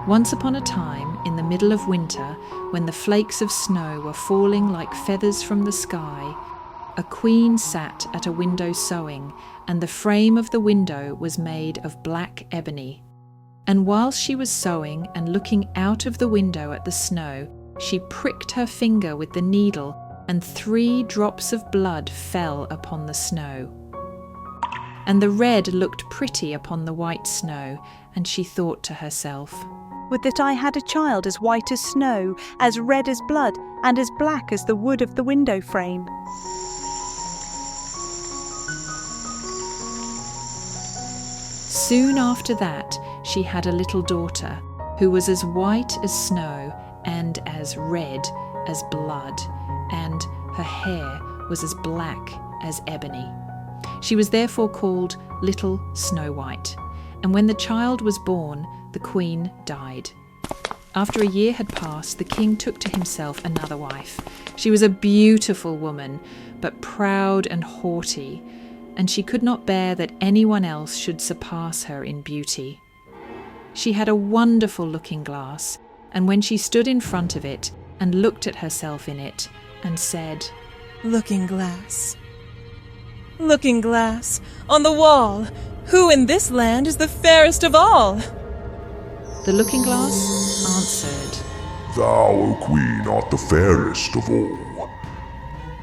Once upon a time, in the middle of winter, when the flakes of snow were falling like feathers from the sky, a queen sat at a window sewing, and the frame of the window was made of black ebony. And whilst she was sewing and looking out of the window at the snow, she pricked her finger with the needle, and 3 drops of blood fell upon the snow. And the red looked pretty upon the white snow, and she thought to herself, "Would that I had a child as white as snow, as red as blood, and as black as the wood of the window frame." Soon after that, she had a little daughter, who was as white as snow and as red as blood, and her hair was as black as ebony. She was therefore called Little Snow White, and when the child was born, the queen died. After a year had passed, the king took to himself another wife. She was a beautiful woman, but proud and haughty, and she could not bear that anyone else should surpass her in beauty. She had a wonderful looking glass, and when she stood in front of it and looked at herself in it and said, "Looking glass, looking glass, on the wall, who in this land is the fairest of all?" the looking glass answered, "Thou, O Queen, art the fairest of all."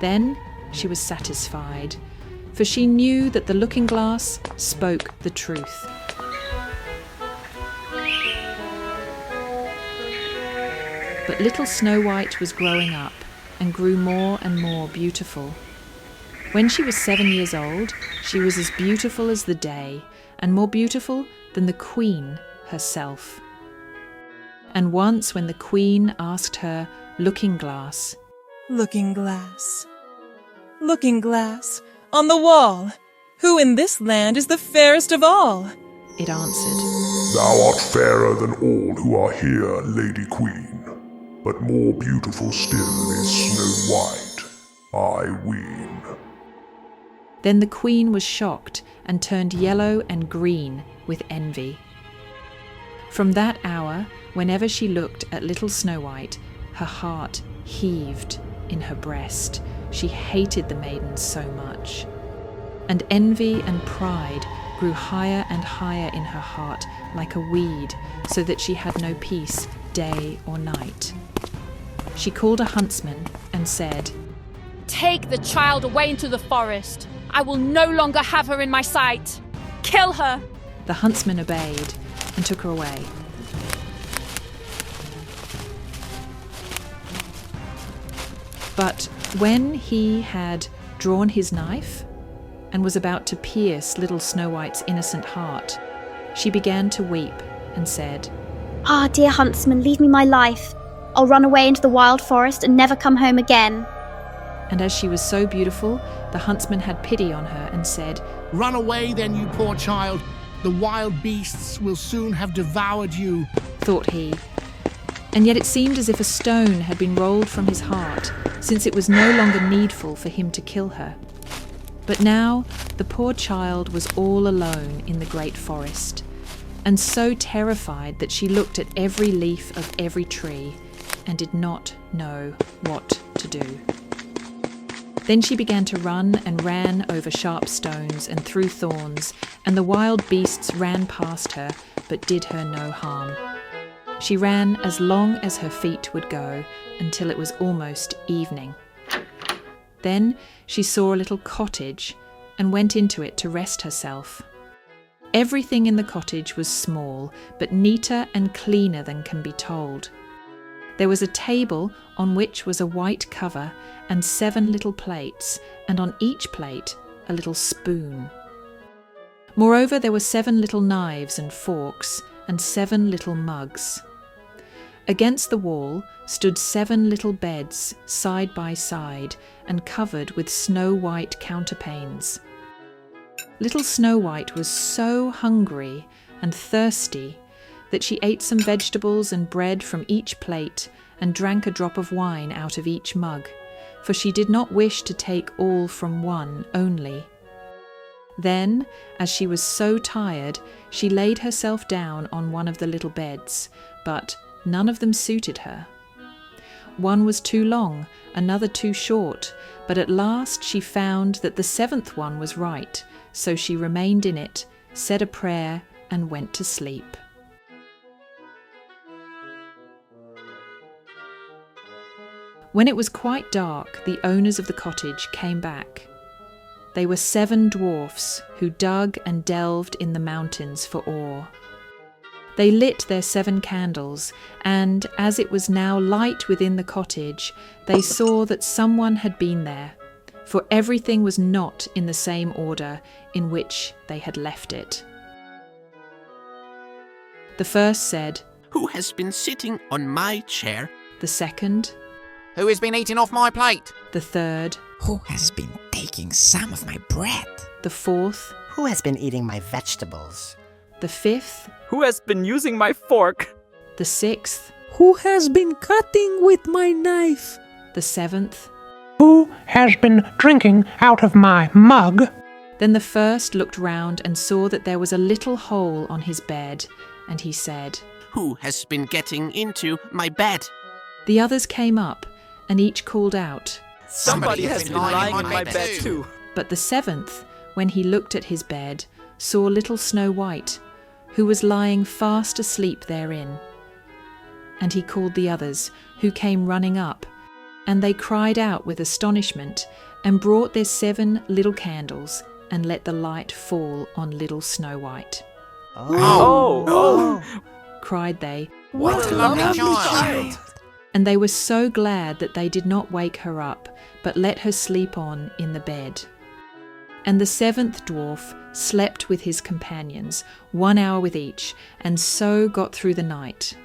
Then she was satisfied, for she knew that the looking glass spoke the truth. But little Snow White was growing up and grew more and more beautiful. When she was 7 years old, she was as beautiful as the day, and more beautiful than the queen herself. And once when the queen asked her, "Looking glass, "Looking glass, looking glass, on the wall, who in this land is the fairest of all?" it answered, "Thou art fairer than all who are here, Lady Queen, but more beautiful still is Snow White, I ween." Then the queen was shocked and turned yellow and green with envy. From that hour, whenever she looked at little Snow White, her heart heaved in her breast. She hated the maiden so much. And envy and pride grew higher and higher in her heart like a weed, so that she had no peace day or night. She called a huntsman and said, "Take the child away into the forest. I will no longer have her in my sight. Kill her!" The huntsman obeyed and took her away. But when he had drawn his knife and was about to pierce little Snow White's innocent heart, she began to weep and said, "Ah, dear huntsman, leave me my life. I'll run away into the wild forest and never come home again." And as she was so beautiful, the huntsman had pity on her and said, "Run away then, you poor child. The wild beasts will soon have devoured you," thought he. And yet it seemed as if a stone had been rolled from his heart, since it was no longer needful for him to kill her. But now the poor child was all alone in the great forest, and so terrified that she looked at every leaf of every tree and did not know what to do. Then she began to run and ran over sharp stones and through thorns, and the wild beasts ran past her but did her no harm. She ran as long as her feet would go until it was almost evening. Then she saw a little cottage and went into it to rest herself. Everything in the cottage was small, but neater and cleaner than can be told. There was a table on which was a white cover and 7 little plates, and on each plate a little spoon. Moreover, there were 7 little knives and forks and 7 little mugs. Against the wall stood 7 little beds side by side and covered with snow-white counterpanes. Little Snow White was so hungry and thirsty that she ate some vegetables and bread from each plate and drank a drop of wine out of each mug, for she did not wish to take all from one only. Then, as she was so tired, she laid herself down on one of the little beds, but none of them suited her. One was too long, another too short, but at last she found that the 7th one was right, so she remained in it, said a prayer, and went to sleep. When it was quite dark, the owners of the cottage came back. They were 7 dwarfs who dug and delved in the mountains for ore. They lit their 7 candles, and as it was now light within the cottage, they saw that someone had been there, for everything was not in the same order in which they had left it. The first said, "Who has been sitting on my chair?" the second, Who has been eating off my plate? the third, Who has been taking some of my bread? the fourth, Who has been eating my vegetables? the fifth, Who has been using my fork? the sixth, Who has been cutting with my knife? the 7th. Who has been drinking out of my mug? Then the first looked round and saw that there was a little hole on his bed, and he said, "Who has been getting into my bed?" The others came up, and each called out, Somebody has been lying in my bed too. but the 7th, when he looked at his bed, saw little Snow White, who was lying fast asleep therein. And he called the others, who came running up, and they cried out with astonishment, and brought their 7 little candles, and let the light fall on little Snow White. Oh! Cried they, What a lovely child! and they were so glad that they did not wake her up, but let her sleep on in the bed. And the 7th dwarf slept with his companions, 1 hour with each, and so got through the night.